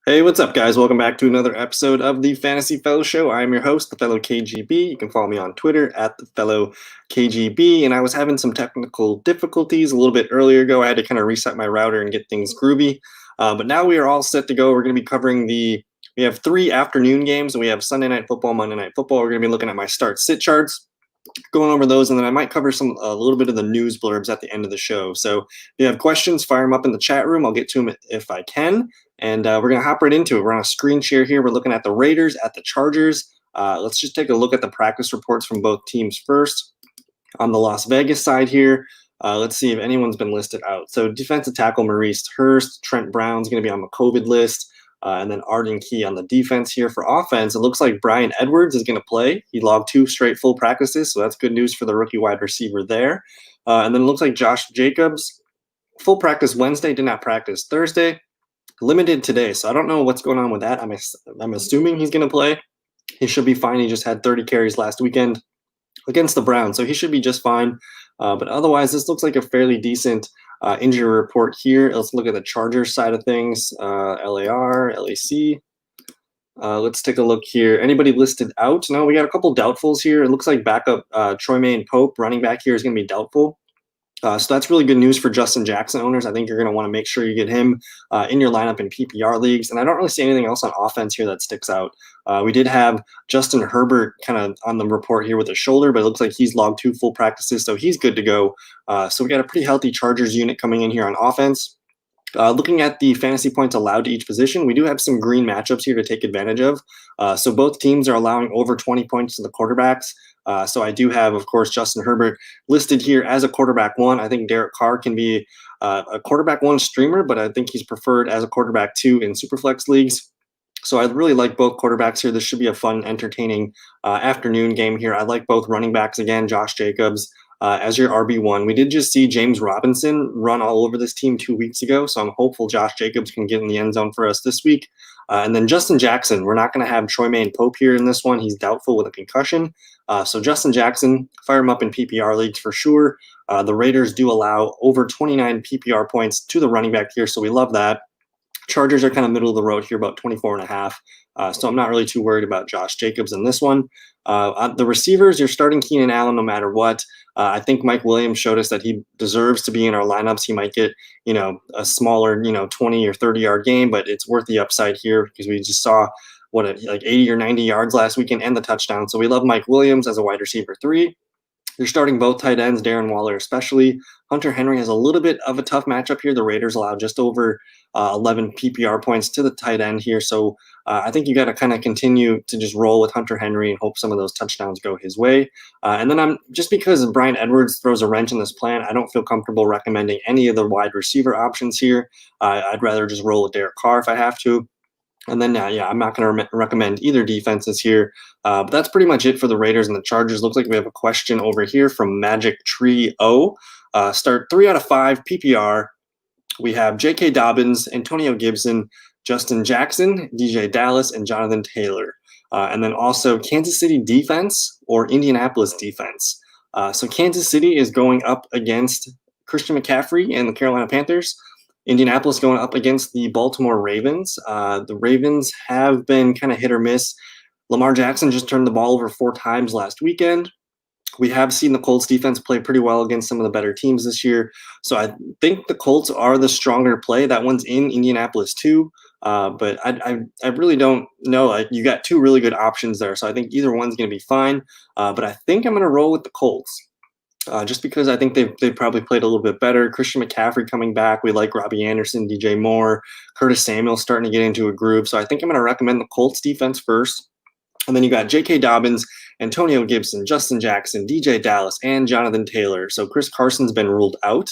Hey, what's up, guys? Welcome back to another episode of the Fantasy Fellow Show. I'm your host, the Fellow KGB. You can follow me on Twitter at the Fellow KGB. And I was having some technical difficulties a little bit earlier ago. I had to kind of reset my router and get things groovy. But now we are all set to go. We're going to be covering we have 3 afternoon games, and we have Sunday Night Football, Monday Night Football. We're going to be looking at my start-sit charts, going over those, and then I might cover a little bit of the news blurbs at the end of the show. So if you have questions, fire them up in the chat room. I'll get to them if I can. And we're going to hop right into it. We're on a screen share here. We're looking at the Raiders, at the Chargers. Let's just take a look at the practice reports from both teams first. On the Las Vegas side here, let's see if anyone's been listed out. So defensive tackle Maurice Hurst, Trent Brown's going to be on the COVID list. And then Arden Key on the defense here. For offense, it looks like Brian Edwards is going to play. He logged 2 straight full practices, so that's good news for the rookie wide receiver there. And then it looks like Josh Jacobs, full practice Wednesday, did not practice Thursday. Limited today, so I don't know what's going on with that. I'm assuming he's going to play. He should be fine. He just had 30 carries last weekend against the Browns, so he should be just fine. But otherwise, this looks like a fairly decent injury report here. Let's look at the Chargers side of things. LAR, LAC. Let's take a look here. Anybody listed out? No, we got a couple doubtfuls here. It looks like backup Troymaine Pope, running back here, is going to be doubtful. So that's really good news for Justin Jackson owners. I think you're going to want to make sure you get him in your lineup in PPR leagues. And I don't really see anything else on offense here that sticks out. We did have Justin Herbert kind of on the report here with a shoulder, but it looks like he's logged 2 full practices, so he's good to go. So we got a pretty healthy Chargers unit coming in here on offense. Looking at the fantasy points allowed to each position, we do have some green matchups here to take advantage of. So both teams are allowing over 20 points to the quarterbacks. So I do have, of course, Justin Herbert listed here as a quarterback 1. I think Derek Carr can be a quarterback 1 streamer, but I think he's preferred as a quarterback 2 in Superflex leagues. So I really like both quarterbacks here. This should be a fun, entertaining afternoon game here. I like both running backs again, Josh Jacobs as your RB1. We did just see James Robinson run all over this team 2 weeks ago, so I'm hopeful Josh Jacobs can get in the end zone for us this week. And then Justin Jackson, we're not going to have Troymaine Pope here in this one. He's doubtful with a concussion. So Justin Jackson, fire him up in PPR leagues for sure. The Raiders do allow over 29 PPR points to the running back here, so we love that. Chargers are kind of middle of the road here, about 24.5. So I'm not really too worried about Josh Jacobs in this one. The receivers, you're starting Keenan Allen no matter what. I think Mike Williams showed us that he deserves to be in our lineups. He might get, a smaller, 20 or 30-yard game, but it's worth the upside here because we just saw like 80 or 90 yards last weekend and the touchdown. So we love Mike Williams as a wide receiver 3. You're starting both tight ends, Darren Waller especially. Hunter Henry has a little bit of a tough matchup here. The Raiders allow just over 11 PPR points to the tight end here. So I think you got to kind of continue to just roll with Hunter Henry and hope some of those touchdowns go his way. And then just because Brian Edwards throws a wrench in this plan, I don't feel comfortable recommending any of the wide receiver options here. I'd rather just roll with Derek Carr if I have to. And then, I'm not going to recommend either defenses here. But that's pretty much it for the Raiders and the Chargers. Looks like we have a question over here from Magic Tree O. Start 3 out of 5 PPR. We have J.K. Dobbins, Antonio Gibson, Justin Jackson, DJ Dallas, and Jonathan Taylor. And then also Kansas City defense or Indianapolis defense. So Kansas City is going up against Christian McCaffrey and the Carolina Panthers. Indianapolis going up against the Baltimore Ravens. The Ravens have been kind of hit or miss. Lamar Jackson just turned the ball over 4 times last weekend. We have seen the Colts defense play pretty well against some of the better teams this year. So I think the Colts are the stronger play. That one's in Indianapolis too. But I really don't know. You got 2 really good options there. So I think either one's going to be fine. But I think I'm going to roll with the Colts. Just because I think they've probably played a little bit better. Christian McCaffrey coming back. We like Robbie Anderson, DJ Moore, Curtis Samuel starting to get into a groove. So I think I'm going to recommend the Colts defense first. And then you got J.K. Dobbins, Antonio Gibson, Justin Jackson, DJ Dallas, and Jonathan Taylor. So Chris Carson's been ruled out.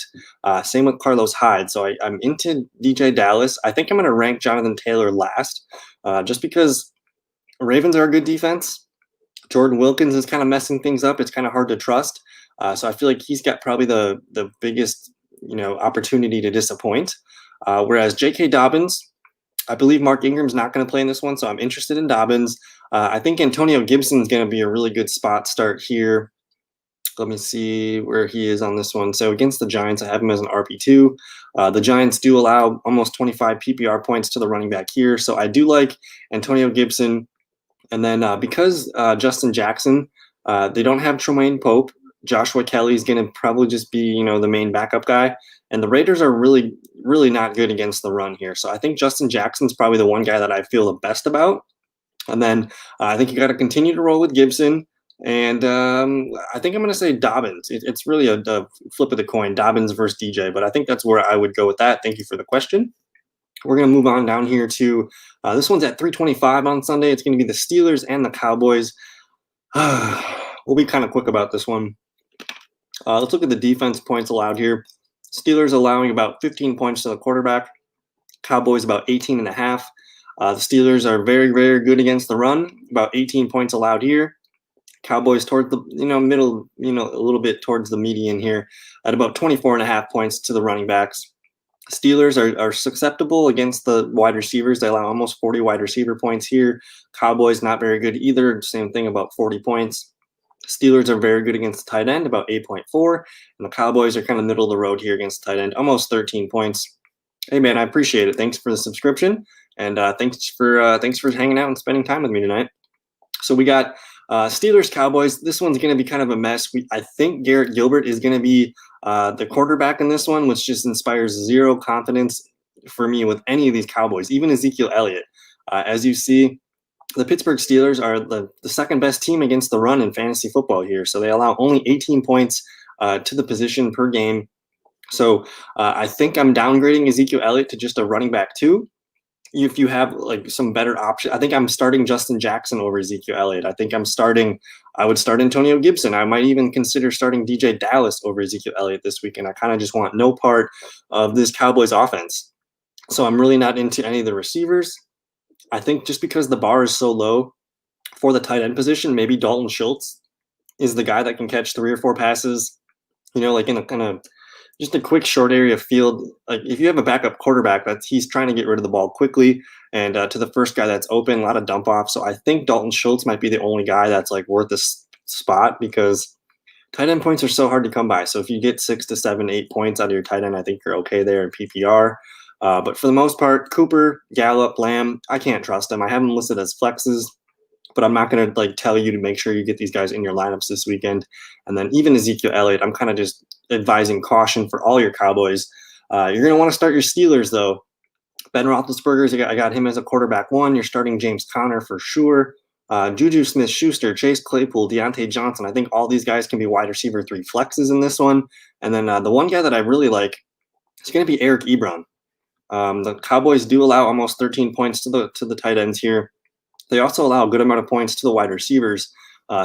Same with Carlos Hyde. So I'm into DJ Dallas. I think I'm going to rank Jonathan Taylor last just because Ravens are a good defense. Jordan Wilkins is kind of messing things up. It's kind of hard to trust. So I feel like he's got probably the biggest opportunity to disappoint. Whereas J.K. Dobbins, I believe Mark Ingram's not going to play in this one, so I'm interested in Dobbins. I think Antonio Gibson's going to be a really good spot start here. Let me see where he is on this one. So against the Giants, I have him as an RP2. The Giants do allow almost 25 PPR points to the running back here, so I do like Antonio Gibson. And then because Justin Jackson, they don't have Tremaine Pope. Joshua Kelly is going to probably just be, the main backup guy. And the Raiders are really, really not good against the run here. So I think Justin Jackson's probably the one guy that I feel the best about. And then I think you got to continue to roll with Gibson. And I think I'm going to say Dobbins. It's really a flip of the coin, Dobbins versus DJ. But I think that's where I would go with that. Thank you for the question. We're going to move on down here to this one's at 3:25 on Sunday. It's going to be the Steelers and the Cowboys. We'll be kind of quick about this one. Let's look at the defense points allowed here. Steelers allowing about 15 points to the quarterback. Cowboys about 18.5. The Steelers are very, very good against the run. About 18 points allowed here. Cowboys towards the middle, a little bit towards the median here at about 24.5 points to the running backs. Steelers are susceptible against the wide receivers. They allow almost 40 wide receiver points here. Cowboys not very good either. Same thing, about 40 points. Steelers are very good against the tight end, about 8.4. And the Cowboys are kind of middle of the road here against the tight end, almost 13 points. Hey, man, I appreciate it. Thanks for the subscription. And thanks for hanging out and spending time with me tonight. So we got Steelers, Cowboys. This one's going to be kind of a mess. I think Garrett Gilbert is going to be the quarterback in this one, which just inspires zero confidence for me with any of these Cowboys, even Ezekiel Elliott. As you see, the Pittsburgh Steelers are the second best team against the run in fantasy football here. So they allow only 18 points to the position per game. So I think I'm downgrading Ezekiel Elliott to just a running back 2. If you have like some better option, I think I'm starting Justin Jackson over Ezekiel Elliott. I would start Antonio Gibson. I might even consider starting DJ Dallas over Ezekiel Elliott this week. And I kind of just want no part of this Cowboys offense. So I'm really not into any of the receivers. I think just because the bar is so low for the tight end position, maybe Dalton Schultz is the guy that can catch 3 or 4 passes, like in a kind of just a quick short area field. Like if you have a backup quarterback he's trying to get rid of the ball quickly and to the first guy that's open, a lot of dump off. So I think Dalton Schultz might be the only guy that's like worth this spot because tight end points are so hard to come by. So if you get 6 to 7, 8 points out of your tight end, I think you're okay there in PPR. But for the most part, Cooper, Gallup, Lamb, I can't trust them. I have them listed as flexes, but I'm not going to tell you to make sure you get these guys in your lineups this weekend. And then even Ezekiel Elliott, I'm kind of just advising caution for all your Cowboys. You're going to want to start your Steelers, though. Ben Roethlisberger, I got him as a quarterback 1. You're starting James Conner for sure. Juju Smith-Schuster, Chase Claypool, Deontay Johnson. I think all these guys can be wide receiver 3 flexes in this one. And then the one guy that I really like is going to be Eric Ebron. The Cowboys do allow almost 13 points to the tight ends here. They also allow a good amount of points to the wide receivers.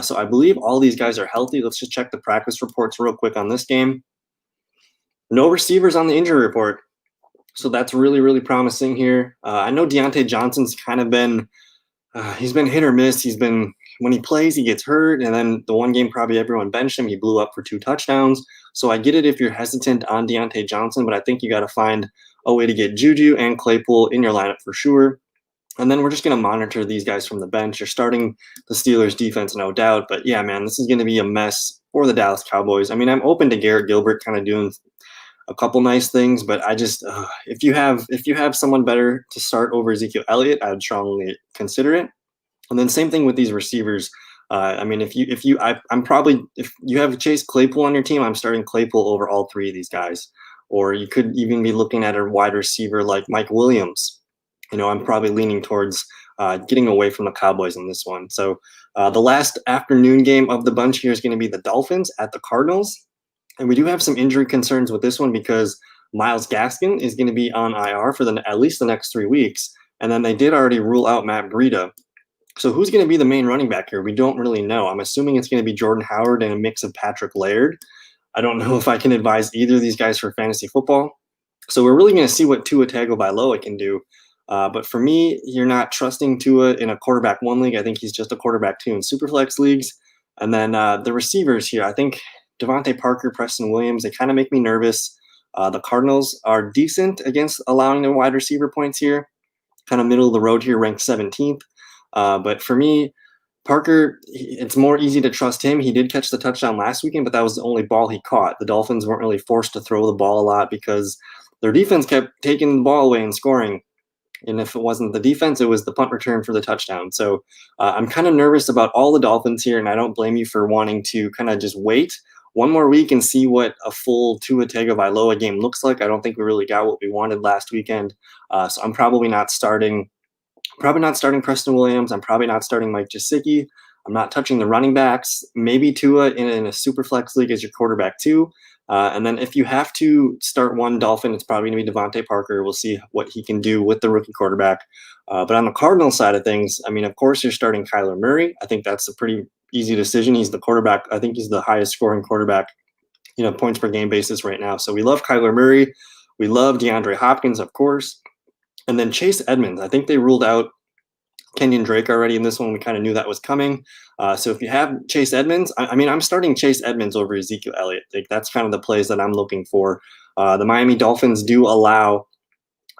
So I believe all these guys are healthy. Let's just check the practice reports real quick on this game. No receivers on the injury report. So that's really, really promising here. I know Deontay Johnson's kind of been he's been hit or miss. When he plays, he gets hurt. And then the one game probably everyone benched him. He blew up for 2 touchdowns. So I get it if you're hesitant on Deontay Johnson, but I think you got to find a way to get Juju and Claypool in your lineup for sure. And then we're just going to monitor these guys from the bench. You're starting the Steelers defense, no doubt. But yeah, man, this is going to be a mess for the Dallas Cowboys. I mean, I'm open to Garrett Gilbert kind of doing a couple nice things, but I just if you have someone better to start over Ezekiel Elliott, I would strongly consider it. And then same thing with these receivers. I mean, if you have Chase Claypool on your team, I'm starting Claypool over all 3 of these guys. Or you could even be looking at a wide receiver like Mike Williams. I'm probably leaning towards getting away from the Cowboys in this one. So the last afternoon game of the bunch here is going to be the Dolphins at the Cardinals. And we do have some injury concerns with this one because Myles Gaskin is going to be on IR for at least the next 3 weeks. And then they did already rule out Matt Breida. So who's going to be the main running back here? We don't really know. I'm assuming it's going to be Jordan Howard and a mix of Patrick Laird. I don't know if I can advise either of these guys for fantasy football. So we're really going to see what Tua Tagovailoa can do. But for me, you're not trusting Tua in a quarterback 1 league. I think he's just a quarterback 2 in Superflex leagues. And then the receivers here, I think Devontae Parker, Preston Williams, they kind of make me nervous. The Cardinals are decent against allowing their wide receiver points here, kind of middle of the road here, ranked 17th. But for me, Parker, it's more easy to trust him. He did catch the touchdown last weekend, but that was the only ball he caught. The Dolphins weren't really forced to throw the ball a lot because their defense kept taking the ball away and scoring. And if it wasn't the defense, it was the punt return for the touchdown. So I'm kind of nervous about all the Dolphins here, and I don't blame you for wanting to kind of just wait one more week and see what a full Tua Tagovailoa game looks like. I don't think we really got what we wanted last weekend. So I'm probably not starting Preston Williams. I'm probably not starting Mike Gesicki. I'm not touching the running backs. Maybe Tua in a super flex league as your quarterback too. And then if you have to start one Dolphin, it's probably going to be Devontae Parker. We'll see what he can do with the rookie quarterback. But on the Cardinals side of things, I mean, of course, you're starting Kyler Murray. I think that's a pretty easy decision. He's the quarterback. I think he's the highest scoring quarterback, points per game basis right now. So we love Kyler Murray. We love DeAndre Hopkins, of course. And then Chase Edmonds. I think they ruled out Kenyon Drake already in this one. We kind of knew that was coming. So if you have Chase Edmonds, I'm starting Chase Edmonds over Ezekiel Elliott. Like, that's kind of the plays that I'm looking for. The Miami Dolphins do allow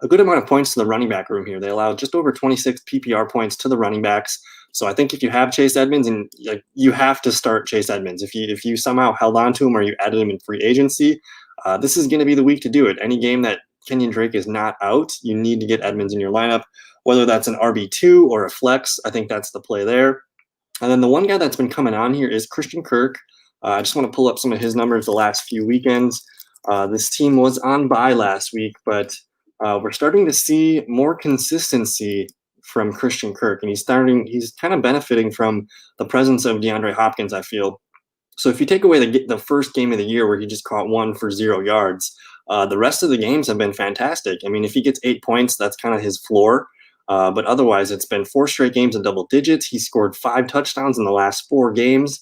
a good amount of points to the running back room here. They allow just over 26 PPR points to the running backs. So I think if you have Chase Edmonds, and you have to start Chase Edmonds. If you somehow held on to him or you added him in free agency, this is going to be the week to do it. Any game that Kenyon Drake is not out, you need to get Edmonds in your lineup, whether that's an RB2 or a flex. I think that's the play there. And then the one guy that's been coming on here is Christian Kirk. I just want to pull up some of his numbers the last few weekends. This team was on bye last week, but we're starting to see more consistency from Christian Kirk, and he's kind of benefiting from the presence of DeAndre Hopkins, I feel. So if you take away the first game of the year where he just caught 1 for 0 yards, the rest of the games have been fantastic. I mean, if he gets 8 points, that's kind of his floor. But otherwise, it's been 4 straight games in double digits. He scored 5 touchdowns in the last 4 games.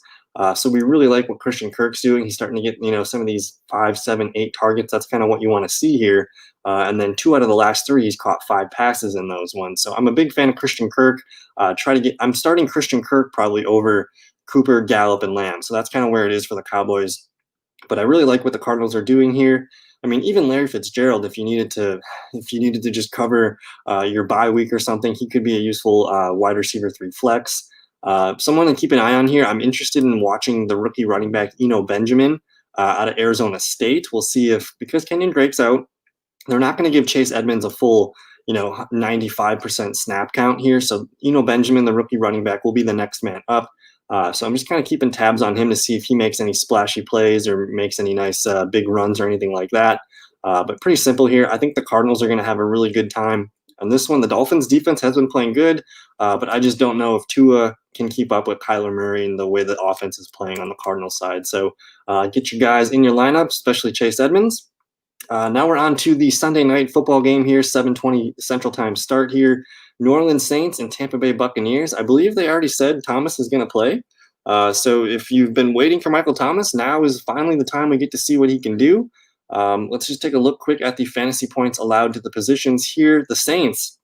So we really like what Christian Kirk's doing. He's starting to get, some of these 5, 7, 8 targets. That's kind of what you want to see here. And then 2 out of the last 3, he's caught 5 passes in those ones. So I'm a big fan of Christian Kirk. I'm starting Christian Kirk probably over Cooper, Gallup, and Lamb. So that's kind of where it is for the Cowboys. But I really like what the Cardinals are doing here. I mean, even Larry Fitzgerald, if you needed to just cover your bye week or something, he could be a useful wide receiver 3 flex. Someone to keep an eye on here. I'm interested in watching the rookie running back Eno Benjamin out of Arizona State. We'll see because Kenyon Drake's out, they're not going to give Chase Edmonds a full 95% snap count here. So Eno Benjamin, the rookie running back, will be the next man up. So I'm just kind of keeping tabs on him to see if he makes any splashy plays or makes any nice big runs or anything like that. But pretty simple here. I think the Cardinals are going to have a really good time on this one. The Dolphins defense has been playing good, but I just don't know if Tua can keep up with Kyler Murray and the way the offense is playing on the Cardinals side. So get you guys in your lineup, especially Chase Edmonds. Now we're on to the Sunday night football game here, 7:20 Central Time start here. New Orleans Saints and Tampa Bay Buccaneers. I believe they already said Thomas is going to play. So if you've been waiting for Michael Thomas, now is finally the time we get to see what he can do. Let's just take a look quick at the fantasy points allowed to the positions here. The Saints,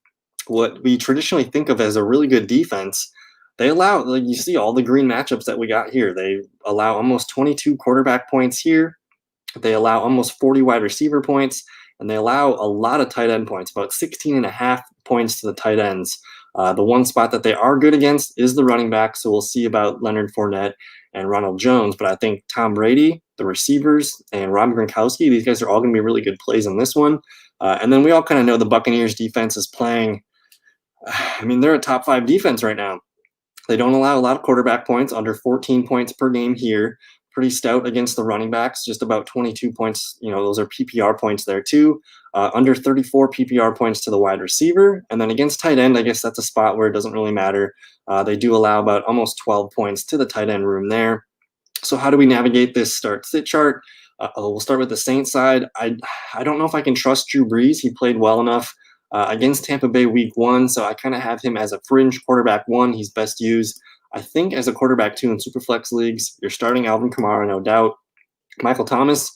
what we traditionally think of as a really good defense, they allow, you see all the green matchups that we got here. They allow almost 22 quarterback points here. They allow almost 40 wide receiver points, and they allow a lot of tight end points, about 16.5 points to the tight ends. The one spot that they are good against is the running back, so we'll see about Leonard Fournette and Ronald Jones. But I think Tom Brady, the receivers, and Rob Gronkowski, these guys are all going to be really good plays on this one. And then we all kind of know the Buccaneers defense is playing. They're a top 5 defense right now. They don't allow a lot of quarterback points, under 14 points per game here. Pretty stout against the running backs, just about 22 points. Those are PPR points there too. Under 34 PPR points to the wide receiver. And then against tight end, I guess that's a spot where it doesn't really matter. They do allow about almost 12 points to the tight end room there. So how do we navigate this start-sit chart? We'll start with the Saints side. I don't know if I can trust Drew Brees. He played well enough against Tampa Bay week 1, so I kind of have him as a fringe quarterback 1. He's best used, I think, as a quarterback 2 in Superflex leagues. You're starting Alvin Kamara, no doubt. Michael Thomas,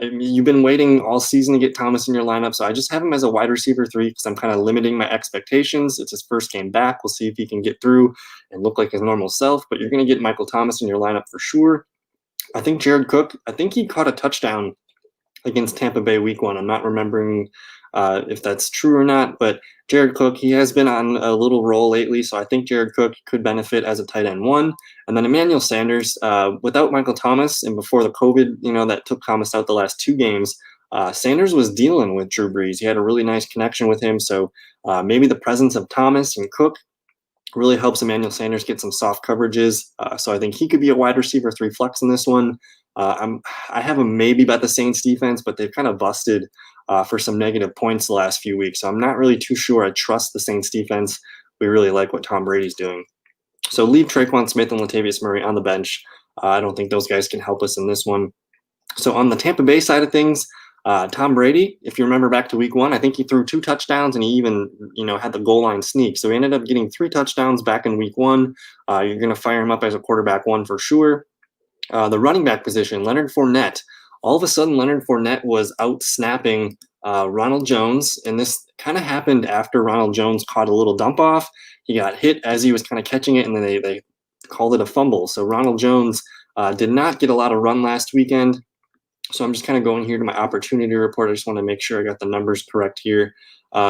you've been waiting all season to get Thomas in your lineup, so I just have him as a wide receiver 3 because I'm kind of limiting my expectations. It's his first game back. We'll see if he can get through and look like his normal self, but you're going to get Michael Thomas in your lineup for sure. I think Jared Cook, I think he caught a touchdown against Tampa Bay week 1. I'm not remembering if that's true or not, but Jared Cook, he has been on a little roll lately, so I think Jared Cook could benefit as a tight end 1. And then Emmanuel Sanders, without Michael Thomas and before the COVID, that took Thomas out the last 2 games, Sanders was dealing with Drew Brees. He had a really nice connection with him, so maybe the presence of Thomas and Cook really helps Emmanuel Sanders get some soft coverages. So I think he could be a wide receiver 3 flex in this one. I have him maybe about the Saints defense, but they've kind of busted for some negative points the last few weeks. So I'm not really too sure I trust the Saints defense. We really like what Tom Brady's doing. So leave Traquan Smith and Latavius Murray on the bench. I don't think those guys can help us in this one. So on the Tampa Bay side of things, Tom Brady, if you remember back to week 1, I think he threw 2 touchdowns and he even, had the goal line sneak. So he ended up getting 3 touchdowns back in week 1. You're going to fire him up as a quarterback 1 for sure. The running back position, Leonard Fournette. All of a sudden, Leonard Fournette was out snapping Ronald Jones, and this kind of happened after Ronald Jones caught a little dump off. He got hit as he was kind of catching it, and then they called it a fumble. So Ronald Jones did not get a lot of run last weekend. So I'm just kind of going here to my opportunity report. I just want to make sure I got the numbers correct here.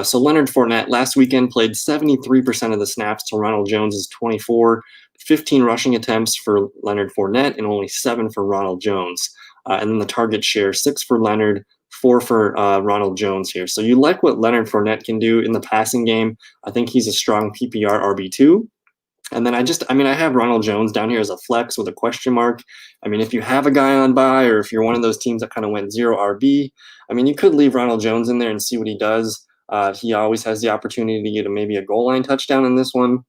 So Leonard Fournette last weekend played 73% of the snaps to Ronald Jones's 24, 15 rushing attempts for Leonard Fournette, and only 7 for Ronald Jones. And then the target share, 6 for Leonard, 4 for Ronald Jones here. So you like what Leonard Fournette can do in the passing game. I think he's a strong PPR RB2. And then I have Ronald Jones down here as a flex with a question mark. I mean, if you have a guy on bye or if you're one of those teams that kind of went 0 RB, I mean, you could leave Ronald Jones in there and see what he does. He always has the opportunity to get maybe a goal line touchdown in this one.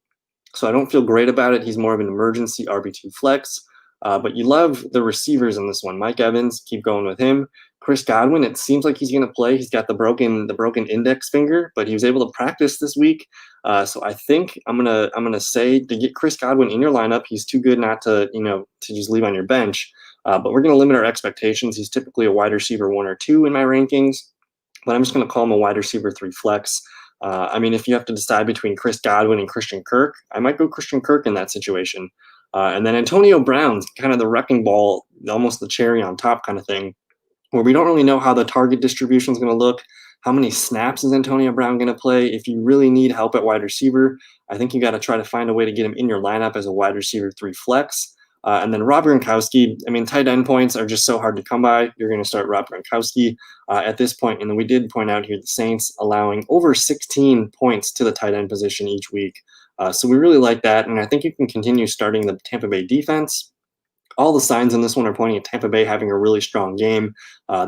So I don't feel great about it. He's more of an emergency RB2 flex. But you love the receivers in this one. Mike Evans, keep going with him. Chris Godwin, it seems like he's going to play. He's got the broken index finger, but he was able to practice this week. So I think I'm gonna say to get Chris Godwin in your lineup. He's too good not to to just leave on your bench. But we're going to limit our expectations. He's typically a wide receiver 1 or 2 in my rankings, but I'm just going to call him a wide receiver 3 flex. If you have to decide between Chris Godwin and Christian Kirk, I might go Christian Kirk in that situation. And then Antonio Brown's kind of the wrecking ball, almost the cherry on top kind of thing, where we don't really know how the target distribution is going to look. How many snaps is Antonio Brown going to play? If you really need help at wide receiver, I think you got to try to find a way to get him in your lineup as a wide receiver 3 flex. And then Rob Gronkowski, tight end points are just so hard to come by. You're going to start Rob Gronkowski at this point. And then we did point out here the Saints allowing over 16 points to the tight end position each week. So we really like that. And I think you can continue starting the Tampa Bay defense. All the signs in this one are pointing at Tampa Bay having a really strong game.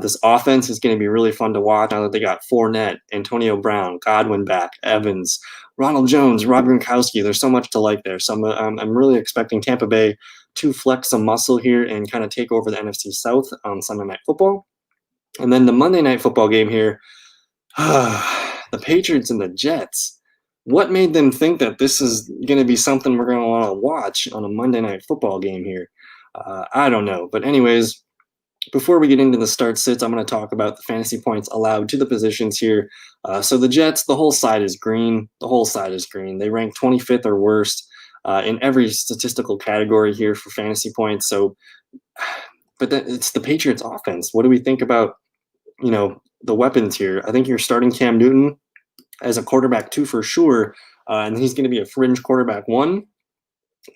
This offense is going to be really fun to watch now that they got Fournette, Antonio Brown, Godwin back, Evans, Ronald Jones, Rob Gronkowski. There's so much to like there. So I'm really expecting Tampa Bay to flex some muscle here and kind of take over the NFC South on Sunday Night Football. And then the Monday Night Football game here, the Patriots and the Jets. What made them think that this is going to be something we're going to want to watch on a Monday Night Football game here? I don't know. But anyways, before we get into the start sits, I'm going to talk about the fantasy points allowed to the positions here. So the Jets, the whole side is green. The whole side is green. They rank 25th or worst in every statistical category here for fantasy points. So, but it's the Patriots offense. What do we think about, the weapons here? I think you're starting Cam Newton as a quarterback 2 for sure. And he's going to be a fringe quarterback 1.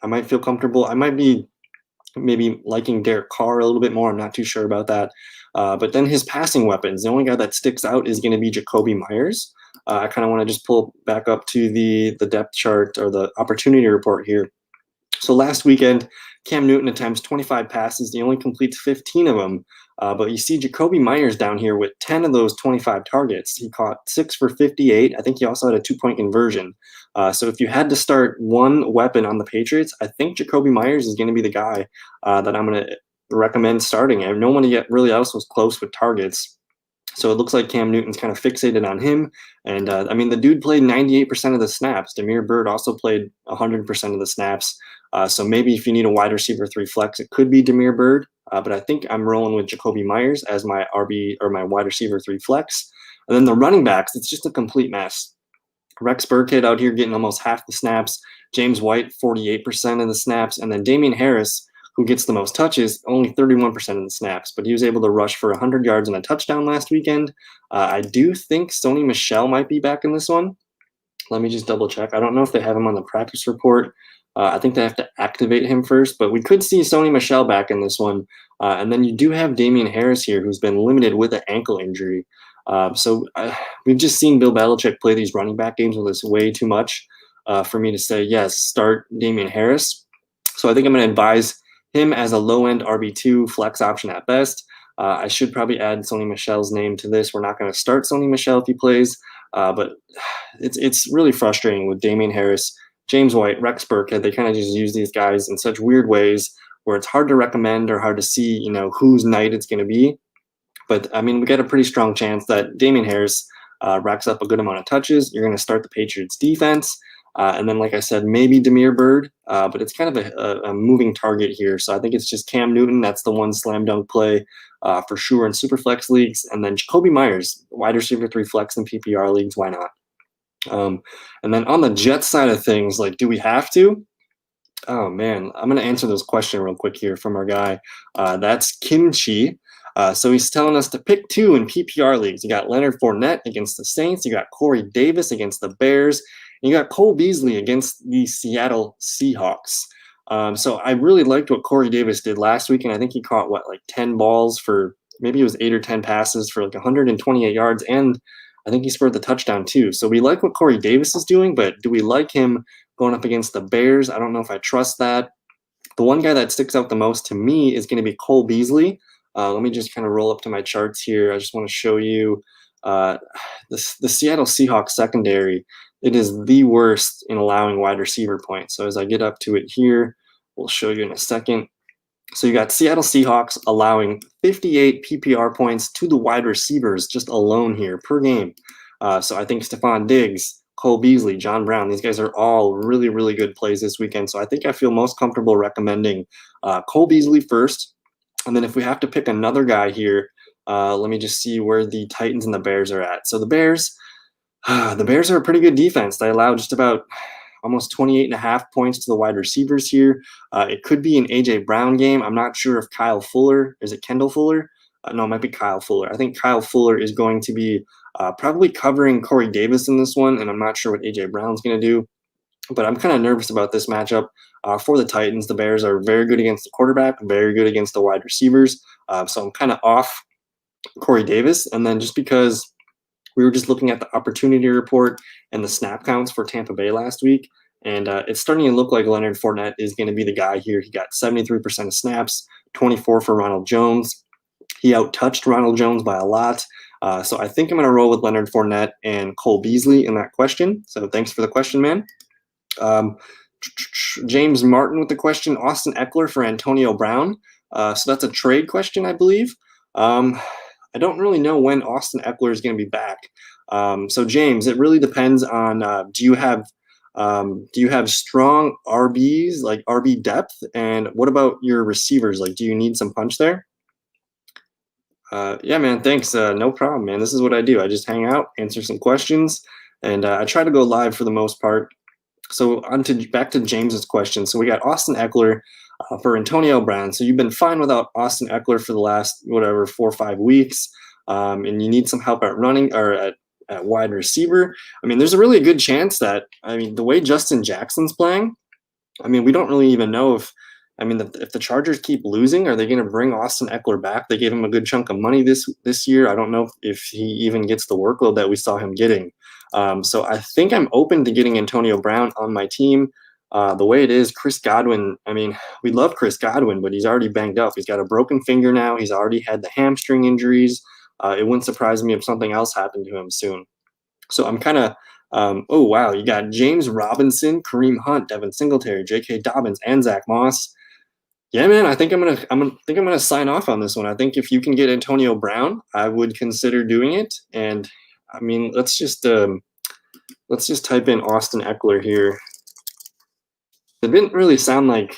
I might feel comfortable. I might be maybe liking Derek Carr a little bit more. I'm not too sure about that. But then his passing weapons, the only guy that sticks out is going to be Jacoby Myers. I kind of want to just pull back up to the depth chart or the opportunity report here. So last weekend, Cam Newton attempts 25 passes. He only completes 15 of them. But you see Jacoby Myers down here with 10 of those 25 targets. He caught 6 for 58. I think he also had a 2-point conversion. So if you had to start one weapon on the Patriots, I think Jacoby Myers is going to be the guy that I'm going to recommend starting. And no one yet really else was close with targets. So it looks like Cam Newton's kind of fixated on him. And the dude played 98% of the snaps. Damiere Byrd also played 100% of the snaps. So maybe if you need a wide receiver 3 flex, it could be Damiere Byrd. But I think I'm rolling with Jacoby Myers as my RB or my wide receiver 3 flex. And then the running backs, it's just a complete mess. Rex Burkhead out here getting almost half the snaps. James White, 48% of the snaps. And then Damian Harris who gets the most touches, only 31% of the snaps, but he was able to rush for 100 yards and a touchdown last weekend. I do think Sony Michel might be back in this one. Let me just double check. I don't know if they have him on the practice report. I think they have to activate him first, but we could see Sony Michel back in this one. And then you do have Damian Harris here, who's been limited with an ankle injury. We've just seen Bill Belichick play these running back games with us way too much for me to say, yes, start Damian Harris. So I think I'm going to advise him as a low-end RB2 flex option at best. I should probably add Sony Michel's name to this. We're not going to start Sony Michel if he plays, but it's really frustrating with Damian Harris, James White, Rex Burkhead. They kind of just use these guys in such weird ways where it's hard to recommend or hard to see, whose night it's going to be. But, I mean, we got a pretty strong chance that Damian Harris racks up a good amount of touches. You're going to start the Patriots defense. And then, like I said, maybe Damiere Byrd, but it's kind of a moving target here. So I think it's just Cam Newton. That's the one slam dunk play for sure in Superflex leagues. And then Jacoby Myers, wide receiver 3 flex in PPR leagues. Why not? And then on the Jets side of things, do we have to? Oh, man, I'm going to answer this question real quick here from our guy. That's Kimchi. So he's telling us to pick 2 in PPR leagues. You got Leonard Fournette against the Saints. You got Corey Davis against the Bears. And you got Cole Beasley against the Seattle Seahawks. So I really liked what Corey Davis did last week, and I think he caught, 10 balls for maybe it was 8 or 10 passes for 128 yards, and I think he scored the touchdown too. So we like what Corey Davis is doing, but do we like him going up against the Bears? I don't know if I trust that. The one guy that sticks out the most to me is going to be Cole Beasley. Let me just kind of roll up to my charts here. I just want to show you the Seattle Seahawks secondary. It is the worst in allowing wide receiver points. So as I get up to it here, we'll show you in a second. So you got Seattle Seahawks allowing 58 PPR points to the wide receivers just alone here per game. So I think Stephon Diggs, Cole Beasley, John Brown, these guys are all really, really good plays this weekend. So I think I feel most comfortable recommending Cole Beasley first. And then if we have to pick another guy here, let me just see where the Titans and the Bears are at. So the Bears are a pretty good defense. They allow just about almost 28.5 points to the wide receivers here. It could be an A.J. Brown game. I'm not sure if Kyle Fuller, is it Kendall Fuller? No, it might be Kyle Fuller. I think Kyle Fuller is going to be probably covering Corey Davis in this one, and I'm not sure what A.J. Brown's going to do. But I'm kind of nervous about this matchup for the Titans. The Bears are very good against the quarterback, very good against the wide receivers. So I'm kind of off Corey Davis. And then just because we were just looking at the opportunity report and the snap counts for Tampa Bay last week, and it's starting to look like Leonard Fournette is going to be the guy here. He got 73% of snaps, 24 for Ronald Jones. He out-touched Ronald Jones by a lot. So I think I'm going to roll with Leonard Fournette and Cole Beasley in that question. So thanks for the question, man. James Martin with the question, Austin Eckler for Antonio Brown. So that's a trade question, I believe. I don't really know when Austin Eckler is going to be back. So James, it really depends on do you have strong RBs, like RB depth, and what about your receivers? Do you need some punch there? Yeah, man, thanks. No problem, man. This is what I do. I just hang out, answer some questions, and I try to go live for the most part. So back to James's question. So we got Austin Eckler for Antonio Brown. So you've been fine without Austin Eckler for the last 4 or 5 weeks, and you need some help at running or at wide receiver. I mean, there's a really good chance that the way Justin Jackson's playing, we don't really even know if the Chargers keep losing, are they going to bring Austin Eckler back? They gave him a good chunk of money this year. I don't know if he even gets the workload that we saw him getting. So I think I'm open to getting Antonio Brown on my team. The way it is, Chris Godwin, we love Chris Godwin, but he's already banged up. He's got a broken finger now. He's already had the hamstring injuries. It wouldn't surprise me if something else happened to him soon. So I'm kind of, oh, wow, you got James Robinson, Kareem Hunt, Devin Singletary, J.K. Dobbins, and Zach Moss. Yeah, man, I think I'm gonna sign off on this one. I think if you can get Antonio Brown, I would consider doing it. And let's just type in Austin Eckler here. It didn't really sound like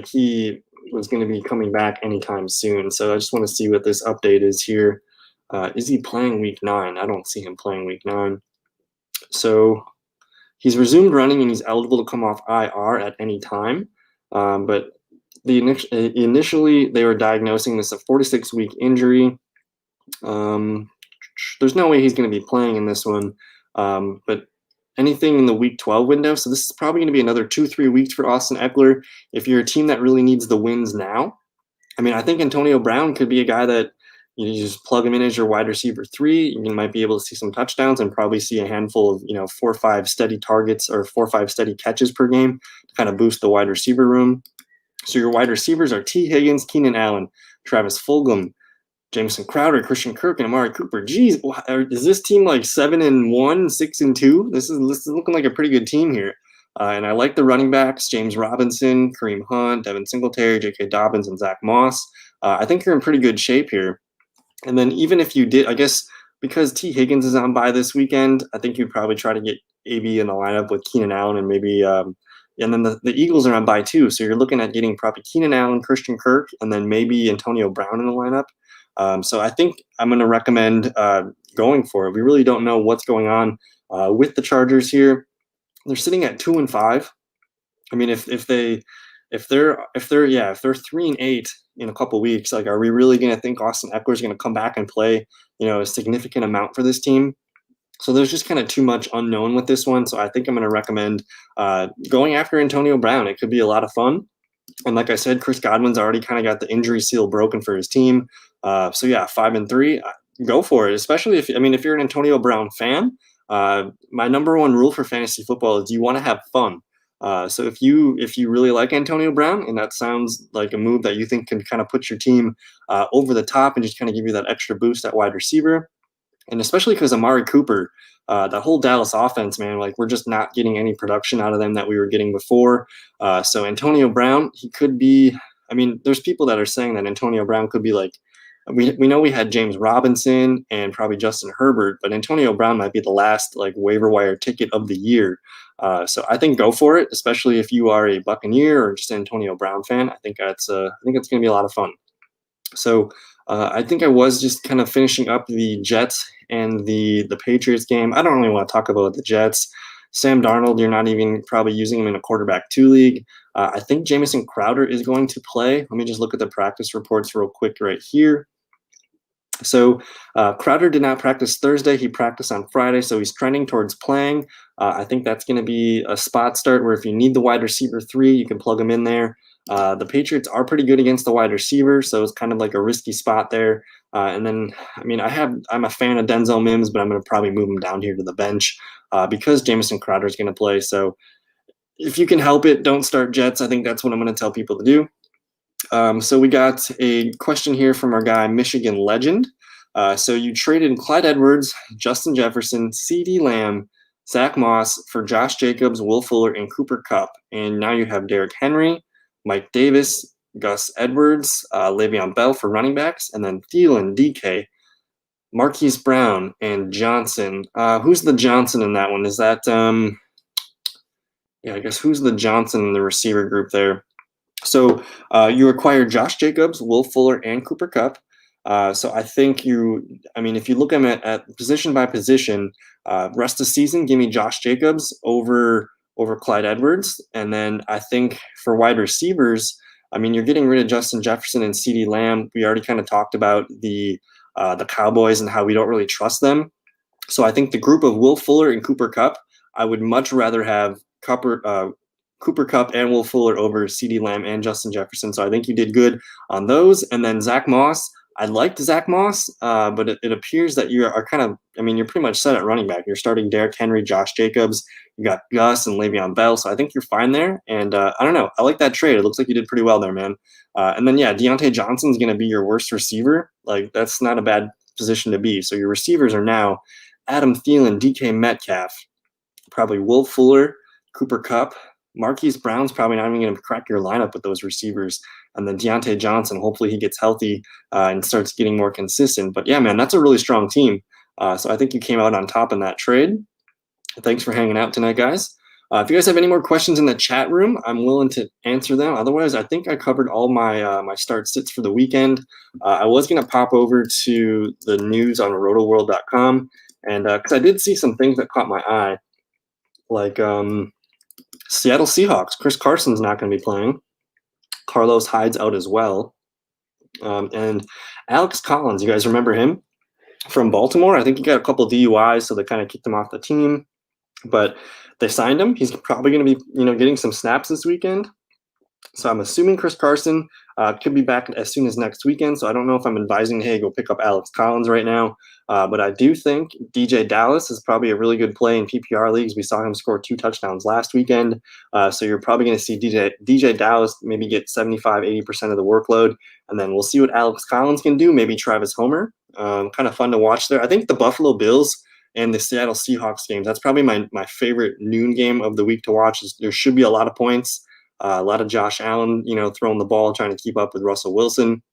he was going to be coming back anytime soon. So I just want to see what this update is here. Is he playing week 9? I don't see him playing week 9. So he's resumed running and he's eligible to come off IR at any time. But initially they were diagnosing this a 46-week injury. There's no way he's going to be playing in this one, but anything in the week 12 window. So this is probably going to be another 2-3 weeks for Austin Eckler. If you're a team that really needs the wins now, I mean, I think Antonio Brown could be a guy that you just plug him in as your wide receiver 3. You might be able to see some touchdowns and probably see a handful of 4 or 5 steady targets or 4 or 5 steady catches per game to kind of boost the wide receiver room. So your wide receivers are T. Higgins, Keenan Allen, Travis Fulgham, Jamison Crowder, Christian Kirk, and Amari Cooper. Geez, is this team like 7-1, 6-2? This is looking like a pretty good team here. And I like the running backs: James Robinson, Kareem Hunt, Devin Singletary, J.K. Dobbins, and Zach Moss. I think you're in pretty good shape here. And then even if you did, I guess because T. Higgins is on bye this weekend, I think you'd probably try to get AB in the lineup with Keenan Allen and maybe and then the Eagles are on bye too. So you're looking at getting probably Keenan Allen, Christian Kirk, and then maybe Antonio Brown in the lineup. So I think I'm going to recommend going for it. We really don't know what's going on with the Chargers here. They're sitting at 2-5. I mean, if they're 3-8 in a couple weeks, like, are we really going to think Austin Eckler is going to come back and play, a significant amount for this team? So there's just kind of too much unknown with this one. So I think I'm going to recommend going after Antonio Brown. It could be a lot of fun. And like I said, Chris Godwin's already kind of got the injury seal broken for his team. So yeah, 5-3, go for it. Especially if you're an Antonio Brown fan. My number one rule for fantasy football is you want to have fun. So if you really like Antonio Brown and that sounds like a move that you think can kind of put your team over the top and just kind of give you that extra boost at wide receiver, and especially because Amari Cooper, that whole Dallas offense, man, like we're just not getting any production out of them that we were getting before. So Antonio Brown, he could be. I mean, there's people that are saying that Antonio Brown could be like. We know we had James Robinson and probably Justin Herbert, but Antonio Brown might be the last like waiver wire ticket of the year. So I think go for it, especially if you are a Buccaneer or just an Antonio Brown fan. I think it's going to be a lot of fun. So I think I was just kind of finishing up the Jets and the Patriots game. I don't really want to talk about the Jets. Sam Darnold, you're not even probably using him in a quarterback 2 league. I think Jamison Crowder is going to play. Let me just look at the practice reports real quick right here. So Crowder did not practice Thursday. He practiced on Friday, so he's trending towards playing. I think that's going to be a spot start where if you need the wide receiver 3, you can plug him in there. The Patriots are pretty good against the wide receiver, so it's kind of like a risky spot there. And then, I mean, I'm a fan of Denzel Mims, but I'm going to probably move him down here to the bench because Jamison Crowder is going to play. So if you can help it, don't start Jets. I think that's what I'm going to tell people to do. So we got a question here from our guy, Michigan Legend. So you traded Clyde Edwards, Justin Jefferson, CeeDee Lamb, Zach Moss for Josh Jacobs, Will Fuller, and Cooper Kupp. And now you have Derrick Henry, Mike Davis, Gus Edwards, Le'Veon Bell for running backs, and then Thielen, DK, Marquise Brown, and Johnson. Who's the Johnson in that one? Is that, I guess who's the Johnson in the receiver group there? So you acquired Josh Jacobs, Will Fuller, and Cooper Kupp. So I think if you look at position by position, rest of the season, give me Josh Jacobs over Clyde Edwards. And then I think for wide receivers, you're getting rid of Justin Jefferson and CeeDee Lamb. We already kind of talked about the Cowboys and how we don't really trust them. So I think the group of Will Fuller and Cooper Kupp, I would much rather have Cooper Kupp and Will Fuller over CeeDee Lamb and Justin Jefferson. So I think you did good on those. And then Zach Moss, I liked Zach Moss, but it appears that you are kind of, you're pretty much set at running back. You're starting Derrick Henry, Josh Jacobs. You got Gus and Le'Veon Bell. So I think you're fine there. And I don't know. I like that trade. It looks like you did pretty well there, man. And then, Deontay Johnson's going to be your worst receiver. Like, that's not a bad position to be. So your receivers are now Adam Thielen, DK Metcalf, probably Will Fuller, Cooper Kupp. Marquise Brown's probably not even going to crack your lineup with those receivers. And then Deontay Johnson, hopefully he gets healthy and starts getting more consistent. But yeah, man, that's a really strong team. So I think you came out on top in that trade. Thanks for hanging out tonight, guys. If you guys have any more questions in the chat room, I'm willing to answer them. Otherwise, I think I covered all my my start sits for the weekend. I was going to pop over to the news on rotoworld.com, and because I did see some things that caught my eye, like Seattle Seahawks. Chris Carson's not going to be playing. Carlos Hyde's out as well. And Alex Collins, you guys remember him from Baltimore? I think he got a couple DUIs, so they kind of kicked him off the team. But they signed him. He's probably going to be, getting some snaps this weekend. So I'm assuming Chris Carson could be back as soon as next weekend. So I don't know if I'm advising, hey, go pick up Alex Collins right now. But I do think DJ Dallas is probably a really good play in PPR leagues. We saw him score 2 touchdowns last weekend. So you're probably going to see DJ Dallas maybe get 75, 80% of the workload. And then we'll see what Alex Collins can do. Maybe Travis Homer. Kind of fun to watch there. I think the Buffalo Bills and the Seattle Seahawks games, that's probably my favorite noon game of the week to watch. There should be a lot of points. A lot of Josh Allen, throwing the ball, trying to keep up with Russell Wilson.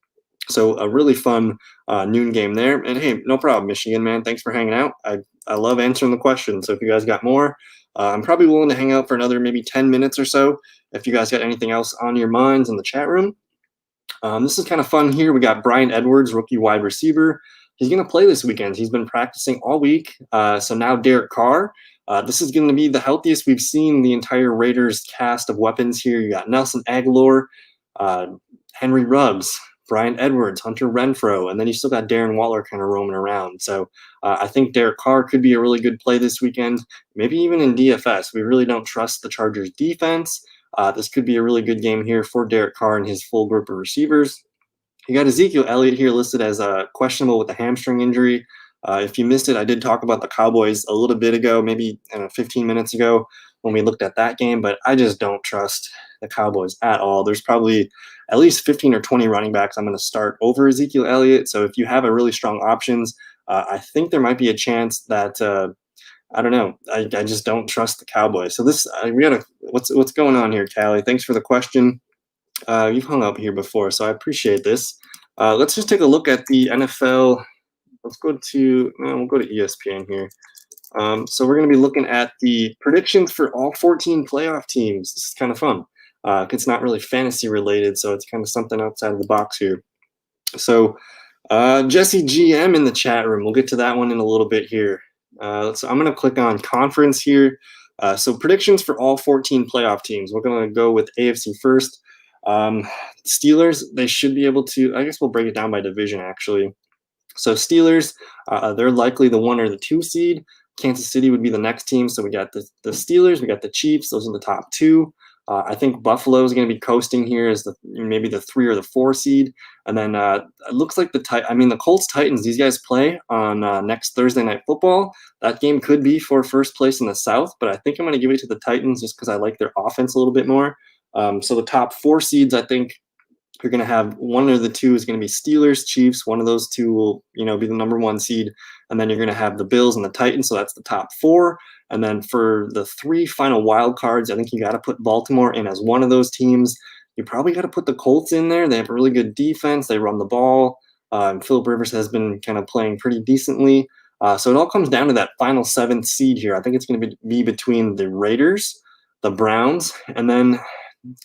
So a really fun noon game there. And hey, no problem, Michigan, man. Thanks for hanging out. I love answering the questions. So if you guys got more, I'm probably willing to hang out for another maybe 10 minutes or so. If you guys got anything else on your minds in the chat room. This is kind of fun here. We got Brian Edwards, rookie wide receiver. He's going to play this weekend. He's been practicing all week. So now Derek Carr. This is going to be the healthiest we've seen the entire Raiders cast of weapons here. You got Nelson Aguilar, Henry Ruggs, Brian Edwards, Hunter Renfrow, and then you still got Darren Waller kind of roaming around. So I think Derek Carr could be a really good play this weekend, maybe even in DFS. We really don't trust the Chargers defense. This could be a really good game here for Derek Carr and his full group of receivers. You got Ezekiel Elliott here listed as questionable with a hamstring injury. If you missed it, I did talk about the Cowboys a little bit ago, maybe 15 minutes ago when we looked at that game, but I just don't trust the Cowboys at all. There's probably at least 15 or 20 running backs I'm going to start over Ezekiel Elliott. So if you have a really strong options, I think there might be a chance that I don't know. I just don't trust the Cowboys. So what's going on here, Callie? Thanks for the question. You've hung up here before, so I appreciate this. Let's just take a look at the NFL. We'll go to ESPN here. So we're going to be looking at the predictions for all 14 playoff teams. This is kind of fun. It's not really fantasy related, so it's kind of something outside of the box here. So Jesse GM in the chat room. We'll get to that one in a little bit here. So I'm going to click on conference here. So predictions for all 14 playoff teams. We're going to go with AFC first. Steelers, they should be able to, I guess we'll break it down by division actually. So Steelers, they're likely the 1 or the 2 seed. Kansas City would be the next team. So we got the Steelers, we got the Chiefs. Those are the top 2. I think Buffalo is going to be coasting here as maybe the 3 or the 4 seed. And then it looks like the Colts Titans, these guys play on next Thursday Night Football. That game could be for first place in the South, but I think I'm going to give it to the Titans just because I like their offense a little bit more. So the top 4 seeds, I think, you're going to have 1 or the 2 is going to be Steelers, Chiefs. One of those 2 will, be the number 1 seed. And then you're going to have the Bills and the Titans. So that's the top 4. And then for the 3 final wild cards, I think you got to put Baltimore in as one of those teams. You probably got to put the Colts in there. They have a really good defense. They run the ball. Phillip Rivers has been kind of playing pretty decently. So it all comes down to that final 7th seed here. I think it's going to be between the Raiders, the Browns, and then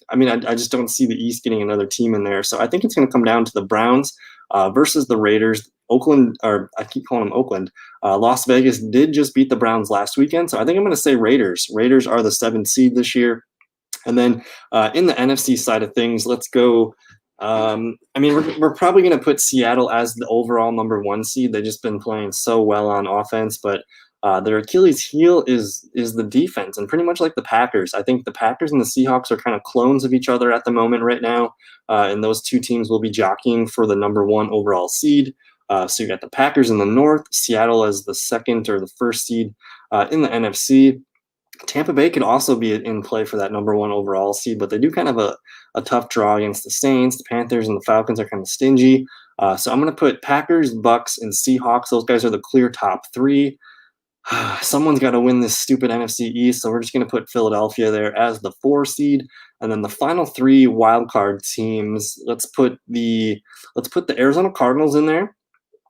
I just don't see the East getting another team in there. So I think it's going to come down to the Browns versus the Raiders. Oakland, or I keep calling them Oakland. Las Vegas did just beat the Browns last weekend. So I think I'm going to say Raiders. Raiders are the 7th seed this year. And then in the NFC side of things, let's go. We're probably going to put Seattle as the overall number 1 seed. They've just been playing so well on offense, but their Achilles heel is the defense, and pretty much like the Packers. I think the Packers and the Seahawks are kind of clones of each other at the moment right now, and those 2 teams will be jockeying for the number 1 overall seed. So you got the Packers in the North, Seattle as the 2nd or the 1st seed in the NFC. Tampa Bay could also be in play for that number 1 overall seed, but they do kind of a tough draw against the Saints. The Panthers and the Falcons are kind of stingy. So I'm going to put Packers, Bucks, and Seahawks. Those guys are the clear top 3. Someone's got to win this stupid NFC East, so we're just going to put Philadelphia there as the 4 seed, and then the final 3 wildcard teams. Let's put the Arizona Cardinals in there.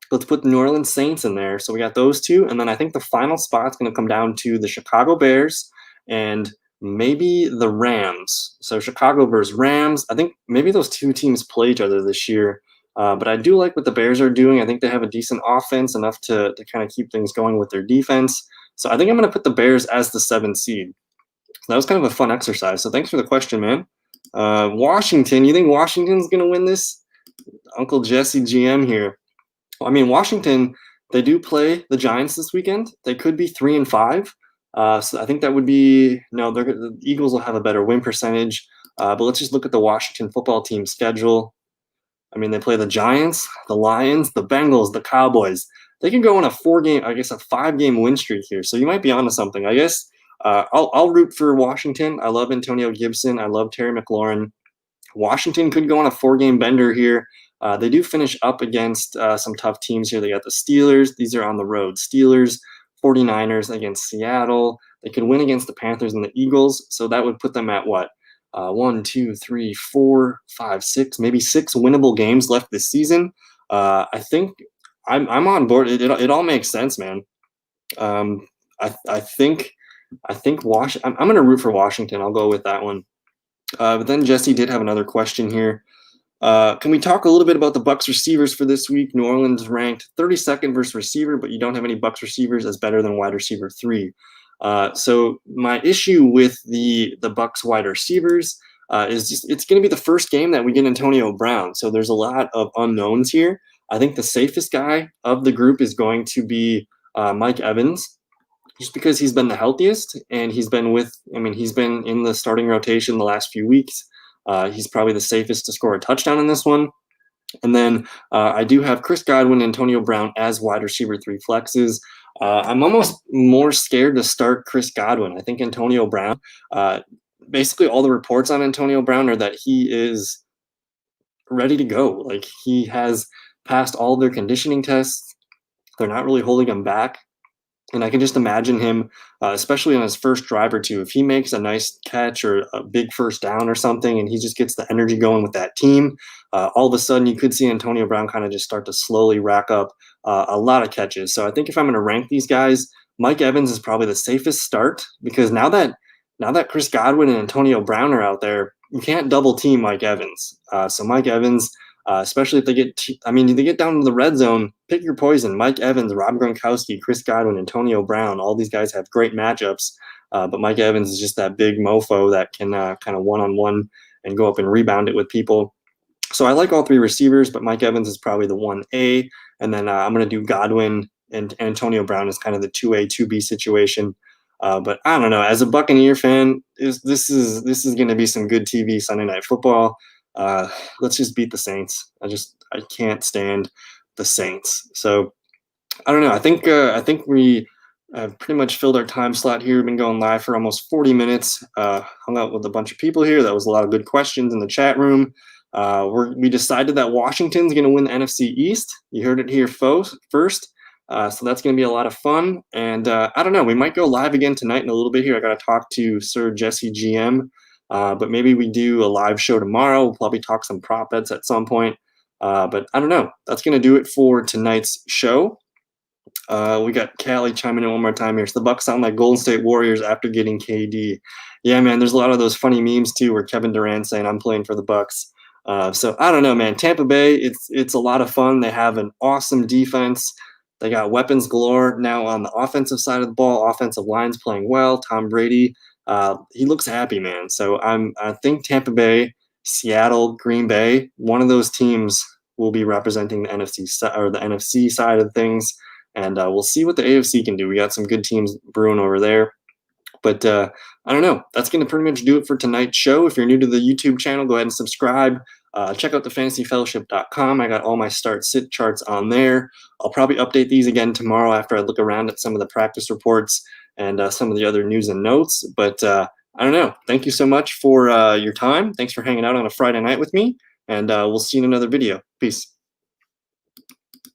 Let's put the New Orleans Saints in there. So we got those 2, and then I think the final spot's going to come down to the Chicago Bears and maybe the Rams. So Chicago versus Rams. I think maybe those 2 teams play each other this year. But I do like what the Bears are doing. I think they have a decent offense, enough to kind of keep things going with their defense. So I think I'm going to put the Bears as the 7th seed. So that was kind of a fun exercise. So thanks for the question, man. Washington. You think Washington's going to win this? Uncle Jesse GM here. Well, I mean, Washington, they do play the Giants this weekend. They could be 3-5. So I think that would be no. The Eagles will have a better win percentage. But let's just look at the Washington football team schedule. I mean, they play the Giants, the Lions, the Bengals, the Cowboys. They can go on a 5-game win streak here. So you might be onto something. I guess I'll root for Washington. I love Antonio Gibson. I love Terry McLaurin. Washington could go on a 4-game bender here. They do finish up against some tough teams here. They got the Steelers. These are on the road. Steelers, 49ers against Seattle. They could win against the Panthers and the Eagles. So that would put them at what? 1, 2, 3, 4, 5, 6, maybe 6 winnable games left this season. I think I'm on board. It all makes sense, man. I think I'm going to root for Washington. I'll go with that one. But then Jesse did have another question here. Can we talk a little bit about the Bucs receivers for this week? New Orleans ranked 32nd versus receiver, but you don't have any Bucs receivers as better than wide receiver 3. So my issue with the Bucs wide receivers is just it's going to be the first game that we get Antonio Brown. So there's a lot of unknowns here. I think the safest guy of the group is going to be Mike Evans, just because he's been the healthiest and he's been in the starting rotation the last few weeks. He's probably the safest to score a touchdown in this one. And then I do have Chris Godwin and Antonio Brown as wide receiver 3 flexes. I'm almost more scared to start Chris Godwin. I think Antonio Brown, basically all the reports on Antonio Brown are that he is ready to go. Like, he has passed all their conditioning tests. They're not really holding him back. And I can just imagine him, especially on his first drive or two, if he makes a nice catch or a big first down or something, and he just gets the energy going with that team, all of a sudden you could see Antonio Brown kind of just start to slowly rack up a lot of catches. So I think if I'm going to rank these guys, Mike Evans is probably the safest start, because now that Chris Godwin and Antonio Brown are out there, you can't double team Mike Evans. So Mike Evans, especially if they get down to the red zone, pick your poison. Mike Evans, Rob Gronkowski, Chris Godwin, Antonio Brown, all these guys have great matchups. But Mike Evans is just that big mofo that can kind of one-on-one and go up and rebound it with people. So I like all 3 receivers, but Mike Evans is probably the 1A. And then I'm going to do Godwin and Antonio Brown as kind of the 2A, 2B situation. But I don't know. As a Buccaneer fan, this is going to be some good TV Sunday Night Football. Let's just beat the Saints. I can't stand the Saints. So I don't know. I think we have pretty much filled our time slot here. We've been going live for almost 40 minutes. Hung out with a bunch of people here. That was a lot of good questions in the chat room. We decided that Washington's going to win the NFC East. You heard it here first. So that's going to be a lot of fun. And I don't know. We might go live again tonight in a little bit here. I got to talk to Sir Jesse GM. But maybe we do a live show tomorrow. We'll probably talk some prop bets at some point. But I don't know. That's going to do it for tonight's show. We got Callie chiming in one more time here. So the Bucs sound like Golden State Warriors after getting KD. Yeah, man, there's a lot of those funny memes too where Kevin Durant saying, I'm playing for the Bucs. So I don't know, man. Tampa Bay, it's a lot of fun. They have an awesome defense. They got weapons galore now on the offensive side of the ball. Offensive line's playing well. Tom Brady, he looks happy, man. So I think Tampa Bay, Seattle, Green Bay, one of those teams will be representing the NFC side of things, and we'll see what the AFC can do. We got some good teams brewing over there. But I don't know. That's going to pretty much do it for tonight's show. If you're new to the YouTube channel, go ahead and subscribe. Check out thefantasyfellowship.com. I got all my start-sit charts on there. I'll probably update these again tomorrow after I look around at some of the practice reports and some of the other news and notes. But I don't know. Thank you so much for your time. Thanks for hanging out on a Friday night with me, and we'll see you in another video. Peace.